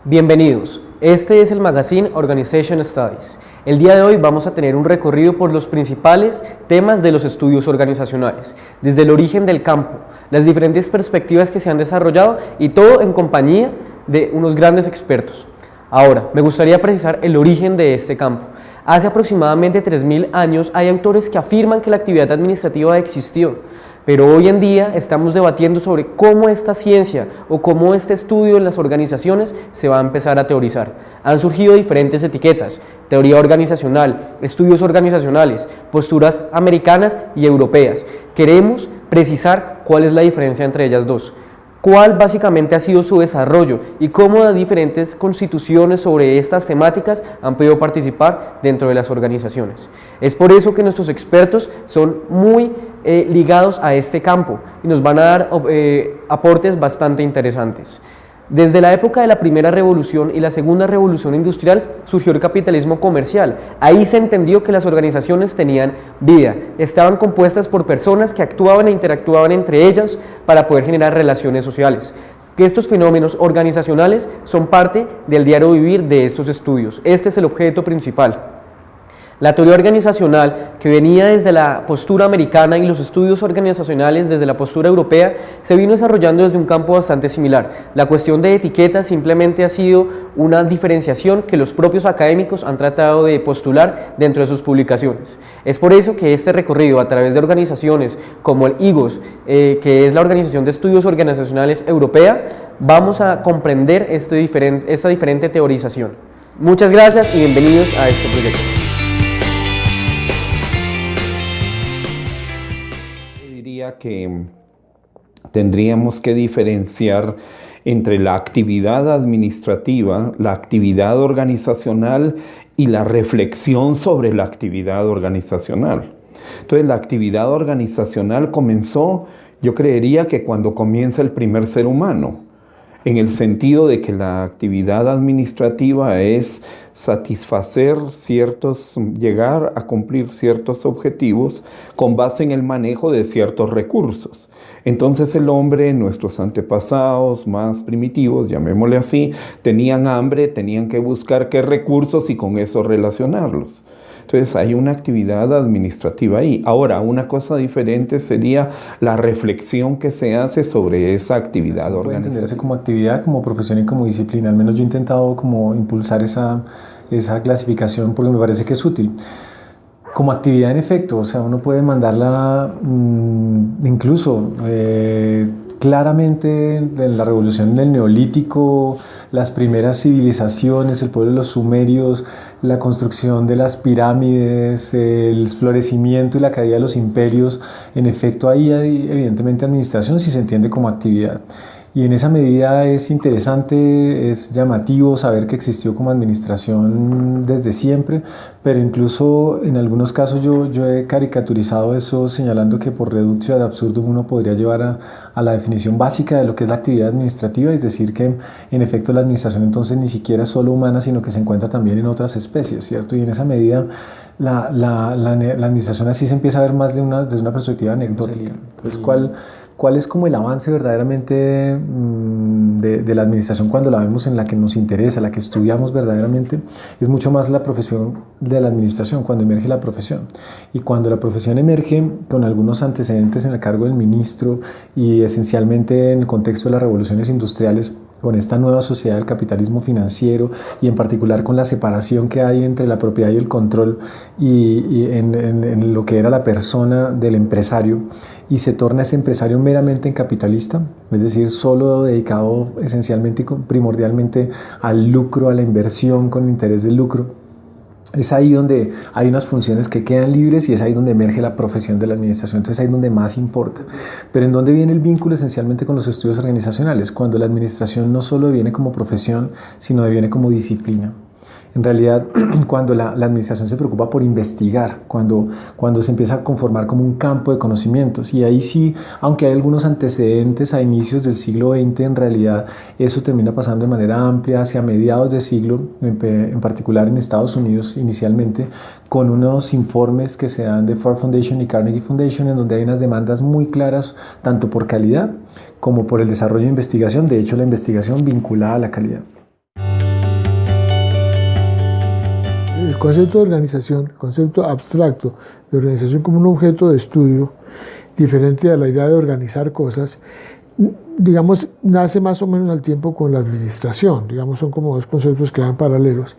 Bienvenidos, este es el magazine Organization Studies. El día de hoy vamos a tener un recorrido por los principales temas de los estudios organizacionales, desde el origen del campo, las diferentes perspectivas que se han desarrollado y todo en compañía de unos grandes expertos. Ahora, me gustaría precisar el origen de este campo. Hace aproximadamente 3000 años hay autores que afirman que la actividad administrativa existió, pero hoy en día estamos debatiendo sobre cómo esta ciencia o cómo este estudio en las organizaciones se va a empezar a teorizar. Han surgido diferentes etiquetas: teoría organizacional, estudios organizacionales, posturas americanas y europeas. Queremos precisar cuál es la diferencia entre ellas dos, cuál básicamente ha sido su desarrollo y cómo las diferentes constituciones sobre estas temáticas han podido participar dentro de las organizaciones. Es por eso que nuestros expertos son muy ligados a este campo y nos van a dar aportes bastante interesantes. Desde la época de la primera revolución y la segunda revolución industrial surgió el capitalismo comercial. Ahí se entendió que las organizaciones tenían vida, estaban compuestas por personas que actuaban e interactuaban entre ellas para poder generar relaciones sociales. Que estos fenómenos organizacionales son parte del diario vivir de estos estudios. Este es el objeto principal. La teoría organizacional, que venía desde la postura americana, y los estudios organizacionales desde la postura europea, se vino desarrollando desde un campo bastante similar. La cuestión de etiquetas simplemente ha sido una diferenciación que los propios académicos han tratado de postular dentro de sus publicaciones. Es por eso que este recorrido a través de organizaciones como el IGOS, que es la Organización de Estudios Organizacionales Europea, vamos a comprender esta diferente teorización. Muchas gracias y bienvenidos a este proyecto. Que tendríamos que diferenciar entre la actividad administrativa, la actividad organizacional y la reflexión sobre la actividad organizacional. Entonces, la actividad organizacional comenzó, yo creería que cuando comienza el primer ser humano, en el sentido de que la actividad administrativa es llegar a cumplir ciertos objetivos con base en el manejo de ciertos recursos. Entonces el hombre, nuestros antepasados más primitivos, llamémosle así, tenían hambre, tenían que buscar qué recursos y con eso relacionarlos. Entonces hay una actividad administrativa ahí. Ahora, una cosa diferente sería la reflexión que se hace sobre esa actividad organizativa. Puede entenderse como actividad, como profesión y como disciplina. Al menos yo he intentado como impulsar esa clasificación porque me parece que es útil. Como actividad, en efecto, o sea, uno puede mandarla incluso claramente en la revolución del Neolítico, las primeras civilizaciones, el pueblo de los sumerios, la construcción de las pirámides, el florecimiento y la caída de los imperios. En efecto, ahí hay evidentemente administración si se entiende como actividad. Y en esa medida es interesante, es llamativo saber que existió como administración desde siempre, pero incluso en algunos casos yo he caricaturizado eso señalando que por reductio ad absurdum uno podría llevar a la definición básica de lo que es la actividad administrativa, es decir que en efecto la administración entonces ni siquiera es solo humana, sino que se encuentra también en otras especies, ¿cierto? Y en esa medida la administración así se empieza a ver más desde una perspectiva anecdótica. Entonces, ¿cuál es como el avance verdaderamente de la administración cuando la vemos en la que nos interesa, la que estudiamos verdaderamente? Es mucho más la profesión de la administración, cuando emerge la profesión. Y cuando la profesión emerge con algunos antecedentes en el cargo del ministro y esencialmente en el contexto de las revoluciones industriales, con esta nueva sociedad del capitalismo financiero y en particular con la separación que hay entre la propiedad y el control y en lo que era la persona del empresario, y se torna ese empresario meramente capitalista, es decir, solo dedicado esencialmente y primordialmente al lucro, a la inversión con interés del lucro. Es ahí donde hay unas funciones que quedan libres y es ahí donde emerge la profesión de la administración. Entonces ahí es donde más importa. Pero ¿en dónde viene el vínculo esencialmente con los estudios organizacionales? Cuando la administración no solo deviene como profesión, sino deviene como disciplina. En realidad, cuando la administración se preocupa por investigar, cuando se empieza a conformar como un campo de conocimientos, y ahí sí, aunque hay algunos antecedentes a inicios del siglo XX, en realidad eso termina pasando de manera amplia hacia mediados de siglo, en particular en Estados Unidos inicialmente, con unos informes que se dan de Ford Foundation y Carnegie Foundation, en donde hay unas demandas muy claras, tanto por calidad como por el desarrollo de investigación, de hecho la investigación vinculada a la calidad. El concepto de organización, concepto abstracto de organización como un objeto de estudio, diferente a la idea de organizar cosas, digamos, nace más o menos al tiempo con la administración, digamos, son como dos conceptos que van paralelos.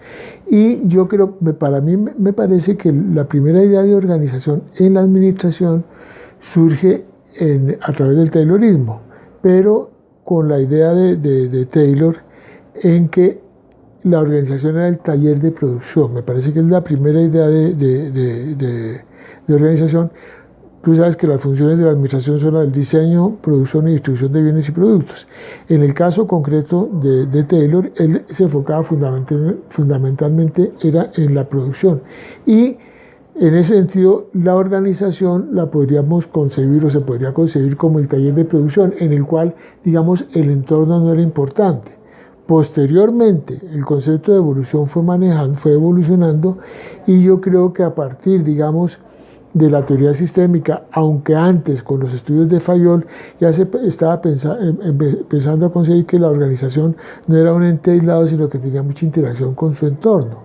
Y yo creo, para mí me parece que la primera idea de organización en la administración surge a través del Taylorismo, pero con la idea de Taylor en que la organización era el taller de producción. Me parece que es la primera idea de organización. Tú sabes que las funciones de la administración son el diseño, producción y distribución de bienes y productos. En el caso concreto de Taylor, él se enfocaba fundamentalmente era en la producción. Y en ese sentido, la organización la podríamos concebir o se podría concebir como el taller de producción, en el cual, digamos, el entorno no era importante. Posteriormente, el concepto de evolución fue evolucionando, y yo creo que a partir, digamos, de la teoría sistémica, aunque antes con los estudios de Fayol ya se estaba empezando a conseguir que la organización no era un ente aislado, sino que tenía mucha interacción con su entorno.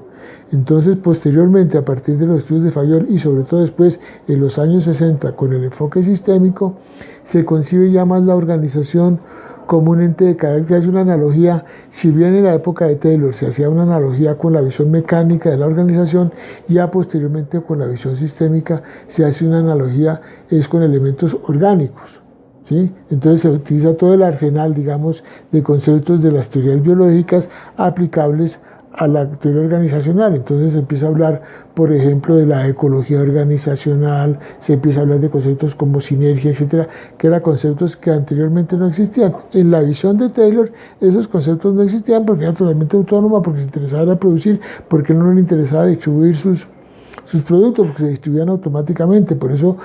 Entonces, posteriormente, a partir de los estudios de Fayol y sobre todo después, en los años 60, con el enfoque sistémico, se concibe ya más la organización como un ente de carácter. Se hace una analogía, si bien en la época de Taylor se hacía una analogía con la visión mecánica de la organización, ya posteriormente con la visión sistémica se hace una analogía es con elementos orgánicos, ¿sí? Entonces se utiliza todo el arsenal, digamos, de conceptos de las teorías biológicas aplicables a la teoría organizacional. Entonces se empieza a hablar, por ejemplo, de la ecología organizacional, se empieza a hablar de conceptos como sinergia, etcétera, que eran conceptos que anteriormente no existían. En la visión de Taylor, esos conceptos no existían porque era totalmente autónoma, porque se interesaba en producir, porque no le interesaba distribuir sus productos, porque se distribuían automáticamente. Por eso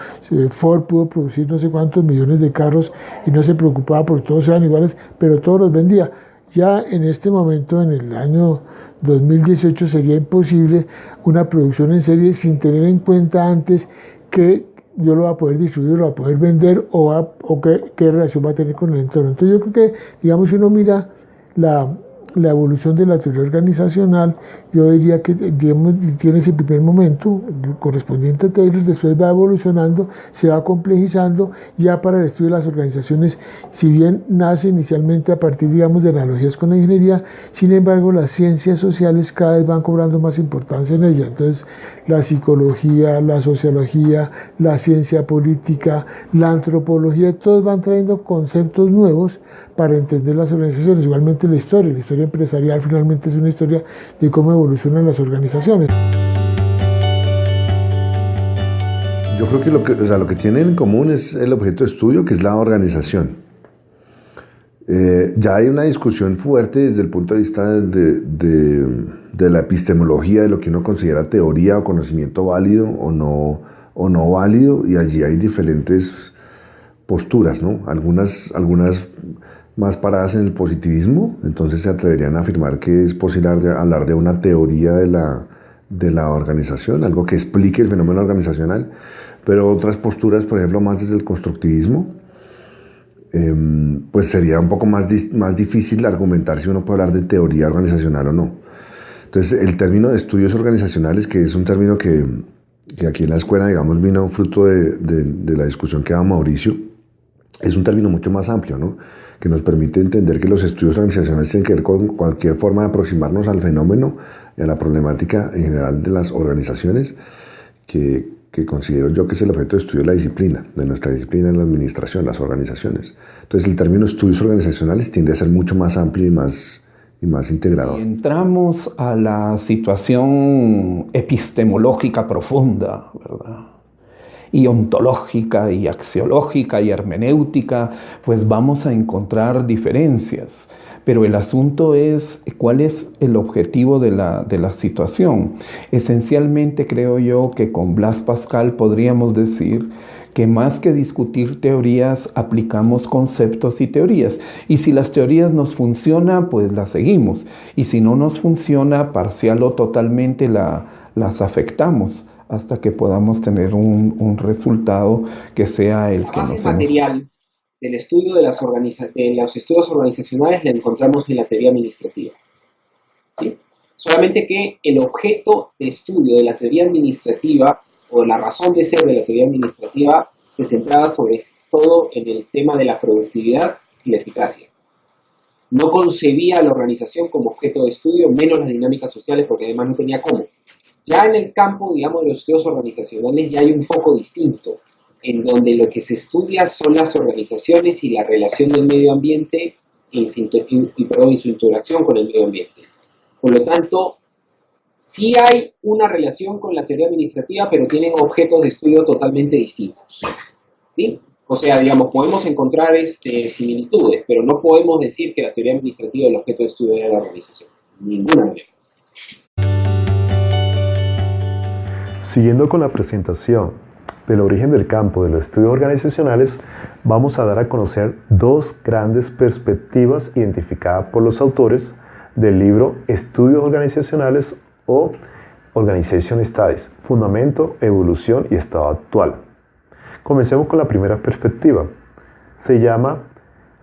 Ford pudo producir no sé cuántos millones de carros y no se preocupaba porque todos eran iguales, pero todos los vendía. Ya en este momento, en el año 2018, sería imposible una producción en serie sin tener en cuenta antes que yo lo voy a poder distribuir, lo voy a poder vender o qué relación va a tener con el entorno. Entonces yo creo que, digamos, si uno mira la evolución de la teoría organizacional, yo diría que tiene ese primer momento correspondiente a Taylor, después va evolucionando, se va complejizando, ya para el estudio de las organizaciones, si bien nace inicialmente a partir, digamos, de analogías con la ingeniería, sin embargo las ciencias sociales cada vez van cobrando más importancia en ella. Entonces la psicología, la sociología, la ciencia política, la antropología, todos van trayendo conceptos nuevos para entender las organizaciones. Igualmente la historia empresarial finalmente es una historia de cómo evolucionan las organizaciones. Yo creo que lo que tienen en común es el objeto de estudio, que es la organización. Ya hay una discusión fuerte desde el punto de vista de la epistemología, de lo que uno considera teoría o conocimiento válido o no válido, y allí hay diferentes posturas, ¿no? Algunas más paradas en el positivismo, entonces se atreverían a afirmar que es posible hablar de una teoría de la organización, algo que explique el fenómeno organizacional, pero otras posturas, por ejemplo, más desde el constructivismo, pues sería un poco más difícil argumentar si uno puede hablar de teoría organizacional o no. Entonces, el término de estudios organizacionales, que es un término que aquí en la escuela, digamos, vino fruto de la discusión que daba Mauricio, es un término mucho más amplio, ¿no? Que nos permite entender que los estudios organizacionales tienen que ver con cualquier forma de aproximarnos al fenómeno y a la problemática en general de las organizaciones, que considero yo que es el objeto de estudio de la disciplina, de nuestra disciplina en la administración, las organizaciones. Entonces el término estudios organizacionales tiende a ser mucho más amplio y más integrador. Y entramos a la situación epistemológica profunda, ¿verdad? Y ontológica y axiológica y hermenéutica, pues vamos a encontrar diferencias. Pero el asunto es cuál es el objetivo de la situación. Esencialmente creo yo que con Blaise Pascal podríamos decir que más que discutir teorías, aplicamos conceptos y teorías. Y si las teorías nos funcionan, pues las seguimos. Y si no nos funciona, parcial o totalmente las afectamos, hasta que podamos tener un resultado que sea el que nos... La base material del estudio de los estudios organizacionales la encontramos en la teoría administrativa, ¿sí? Solamente que el objeto de estudio de la teoría administrativa, o la razón de ser de la teoría administrativa, se centraba sobre todo en el tema de la productividad y la eficacia. No concebía a la organización como objeto de estudio, menos las dinámicas sociales, porque además no tenía cómo. Ya en el campo, digamos, de los estudios organizacionales ya hay un foco distinto, en donde lo que se estudia son las organizaciones y la relación del medio ambiente y su interacción con el medio ambiente. Por lo tanto, sí hay una relación con la teoría administrativa, pero tienen objetos de estudio totalmente distintos. ¿Sí? O sea, digamos, podemos encontrar similitudes, pero no podemos decir que la teoría administrativa es el objeto de estudio de la organización. De ninguna manera. Siguiendo con la presentación del origen del campo de los estudios organizacionales, vamos a dar a conocer dos grandes perspectivas identificadas por los autores del libro Estudios Organizacionales o Organization Studies, Fundamento, Evolución y Estado Actual. Comencemos con la primera perspectiva. Se llama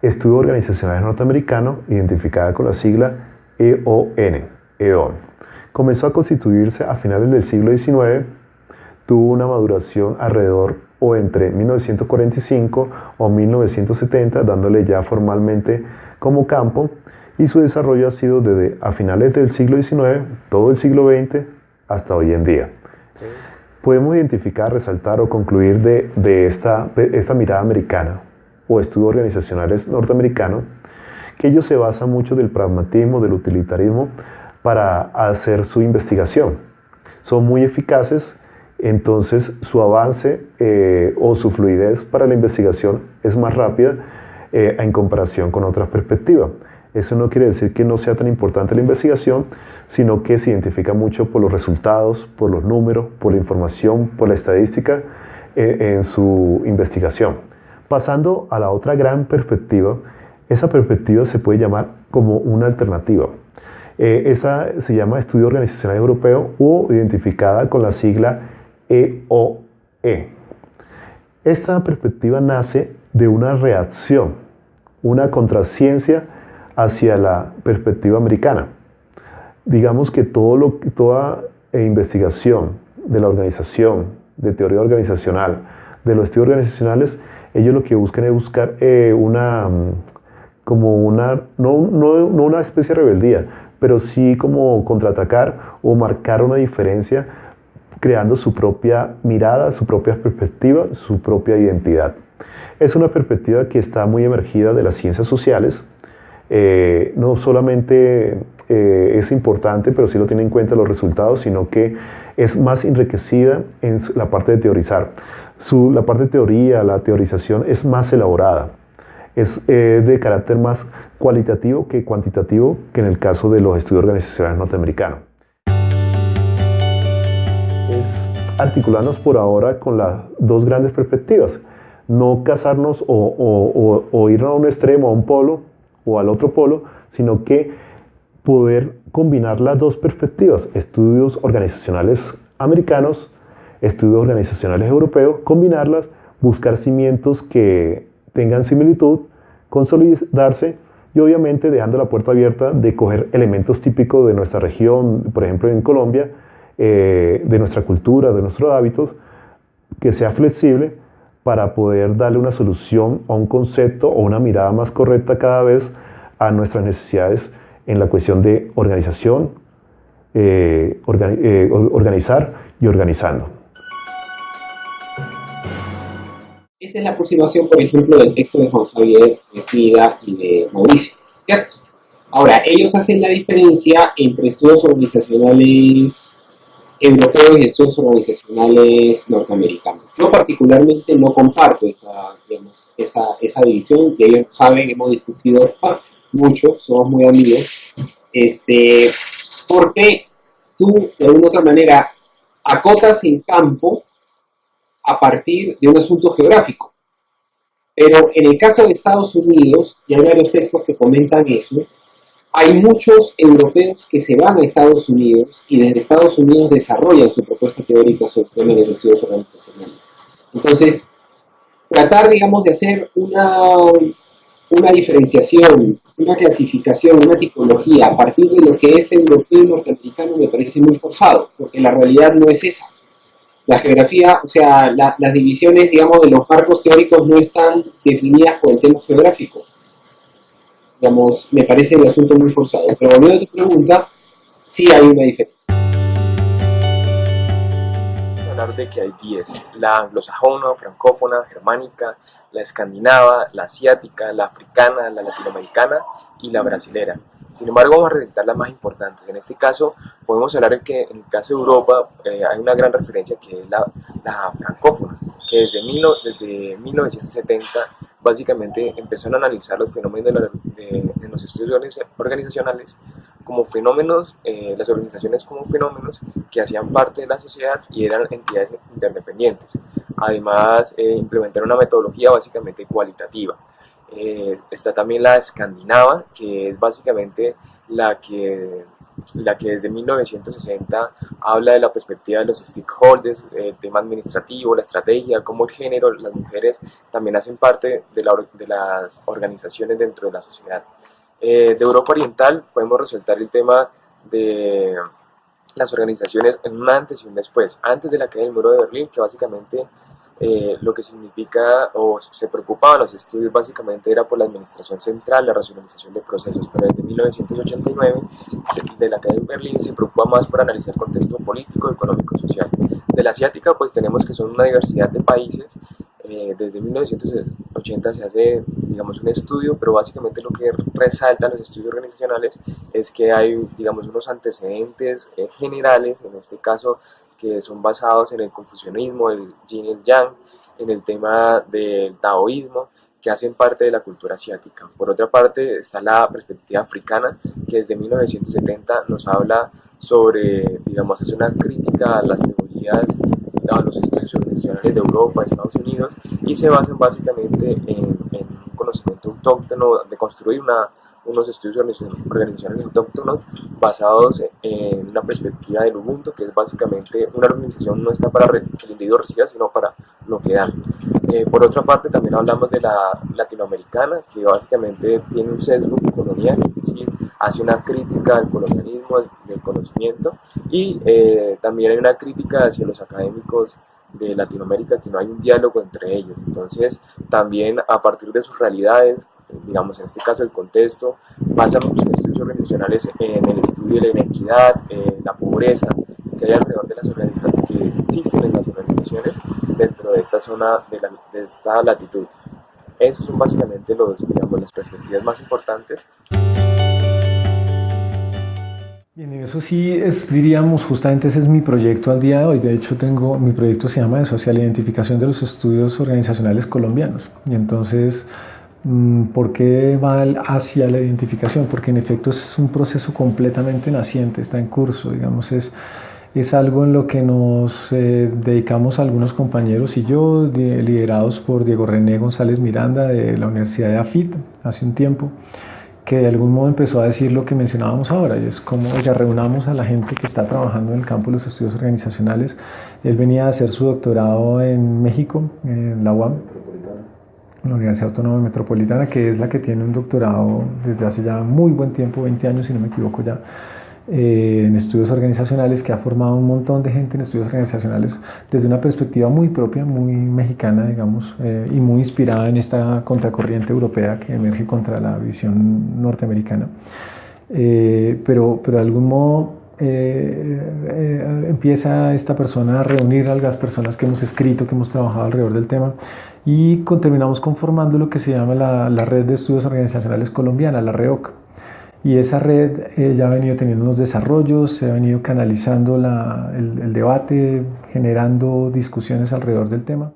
Estudio Organizacionales Norteamericano, identificada con la sigla EON. Comenzó a constituirse a finales del siglo XIX, tuvo una maduración alrededor o entre 1945 o 1970, dándole ya formalmente como campo, y su desarrollo ha sido desde a finales del siglo XIX, todo el siglo XX, hasta hoy en día. Podemos identificar, resaltar o concluir de esta mirada americana o estudios organizacionales norteamericanos, que ellos se basan mucho del pragmatismo, del utilitarismo para hacer su investigación. Son muy eficaces, entonces su avance o su fluidez para la investigación es más rápida en comparación con otras perspectivas. Eso no quiere decir que no sea tan importante la investigación, sino que se identifica mucho por los resultados, por los números, por la información, por la estadística en su investigación. Pasando a la otra gran perspectiva, esa perspectiva se puede llamar como una alternativa. Esa se llama Estudio Organizacional Europeo o identificada con la sigla EOE. Esta perspectiva nace de una reacción, una contraciencia hacia la perspectiva americana. Digamos que toda investigación de la organización, de teoría organizacional, de los estudios organizacionales, ellos lo que buscan es buscar no una especie de rebeldía, pero sí como contraatacar o marcar una diferencia, creando su propia mirada, su propia perspectiva, su propia identidad. Es una perspectiva que está muy emergida de las ciencias sociales. No solamente es importante, pero sí lo tiene en cuenta los resultados, sino que es más enriquecida en la parte de teorizar. La parte de teoría, la teorización es más elaborada. Es de carácter más cualitativo que cuantitativo, que en el caso de los estudios organizacionales norteamericanos. Es articularnos por ahora con las dos grandes perspectivas. No casarnos o irnos a un extremo, a un polo o al otro polo, sino que poder combinar las dos perspectivas, estudios organizacionales americanos, estudios organizacionales europeos, combinarlas, buscar cimientos que tengan similitud, consolidarse y obviamente dejando la puerta abierta de coger elementos típicos de nuestra región, por ejemplo en Colombia, de nuestra cultura, de nuestros hábitos, que sea flexible para poder darle una solución a un concepto o una mirada más correcta cada vez a nuestras necesidades en la cuestión de organización, organizar y organizando. Esa es la aproximación, por ejemplo, del texto de Juan Javier, de Frida y de Mauricio, ¿cierto? Ahora, ellos hacen la diferencia entre estudios organizacionales europeos y estudios organizacionales norteamericanos. Yo particularmente no comparto esa división, que ellos saben, hemos discutido mucho, somos muy amigos, porque tú de alguna otra manera acotas el campo a partir de un asunto geográfico. Pero en el caso de Estados Unidos, y hay varios textos que comentan eso, hay muchos europeos que se van a Estados Unidos y desde Estados Unidos desarrollan su propuesta teórica sobre el tema de los estudios organizacionales. Entonces, tratar, digamos, de hacer una una diferenciación, una clasificación, una tipología a partir de lo que es europeo y norteamericano me parece muy forzado, porque la realidad no es esa. La geografía, o sea, las divisiones, digamos, de los marcos teóricos no están definidas por el tema geográfico. Digamos, me parece el asunto muy forzado. Pero volviendo a tu pregunta, sí hay una diferencia. Hablar de que hay 10, la anglosajona, francófona, germánica, la escandinava, la asiática, la africana, la latinoamericana y la brasilera. Sin embargo, vamos a resaltar las más importantes. En este caso, podemos hablar que en el caso de Europa hay una gran referencia que es la francófona, que desde 1970 básicamente empezaron a analizar los fenómenos de los estudios organizacionales como fenómenos, las organizaciones como fenómenos que hacían parte de la sociedad y eran entidades interdependientes. Además, implementaron una metodología básicamente cualitativa. Está también la escandinava, que es básicamente la que desde 1960 habla de la perspectiva de los stakeholders, el tema administrativo, la estrategia, cómo el género, las mujeres también hacen parte de las organizaciones dentro de la sociedad. De Europa Oriental podemos resaltar el tema de las organizaciones en un antes y un después. Antes de la caída del muro de Berlín, que básicamente lo que significa o se preocupaban los estudios básicamente era por la administración central, la racionalización de procesos, pero desde 1989 de la caída de Berlín se preocupa más por analizar el contexto político, económico y social. De la asiática pues tenemos que son una diversidad de países. Desde 1980 se hace, digamos, un estudio, pero básicamente lo que resaltan los estudios organizacionales es que hay, digamos, unos antecedentes generales, en este caso, que son basados en el confucianismo, el yin y el yang, en el tema del taoísmo, que hacen parte de la cultura asiática. Por otra parte está la perspectiva africana, que desde 1970 nos habla sobre, digamos, hace una crítica a las teorías, a los estudios organizacionales de Europa, de Estados Unidos, y se basan básicamente en un conocimiento autóctono, de construir unos estudios organizacionales autóctonos basados en una perspectiva del Ubuntu, que es básicamente una organización no está para que el individuo reciba, sino para lo que dan. Por otra parte, también hablamos de la latinoamericana, que básicamente tiene un sesgo colonial, es decir, hace una crítica al colonialismo, del conocimiento, y también hay una crítica hacia los académicos de Latinoamérica, que no hay un diálogo entre ellos. Entonces, también a partir de sus realidades, digamos, en este caso el contexto, basan muchos estudios organizacionales en el estudio de la inequidad, la pobreza que hay alrededor de las organizaciones, que existen en las organizaciones dentro de esta zona, de esta latitud. Esos son básicamente digamos, las perspectivas más importantes. Bien, y eso sí diríamos, justamente ese es mi proyecto al día de hoy. De hecho, mi proyecto se llama de social identificación de los estudios organizacionales colombianos. Y entonces, ¿por qué va hacia la identificación? Porque en efecto es un proceso completamente naciente, está en curso, digamos, es algo en lo que nos dedicamos algunos compañeros y yo, liderados por Diego René González Miranda de la Universidad de AFIT hace un tiempo, que de algún modo empezó a decir lo que mencionábamos ahora, y es como ya reunamos a la gente que está trabajando en el campo de los estudios organizacionales. Él venía a hacer su doctorado en México, en la UAM, la Universidad Autónoma Metropolitana, que es la que tiene un doctorado desde hace ya muy buen tiempo, 20 años si no me equivoco ya, en estudios organizacionales, que ha formado un montón de gente en estudios organizacionales desde una perspectiva muy propia, muy mexicana, digamos, y muy inspirada en esta contracorriente europea que emerge contra la visión norteamericana. Pero de algún modo empieza esta persona a reunir a las personas que hemos escrito, que hemos trabajado alrededor del tema, y terminamos conformando lo que se llama la Red de Estudios Organizacionales Colombiana, la REOC. Y esa red ya ha venido teniendo unos desarrollos, se ha venido canalizando el debate, generando discusiones alrededor del tema.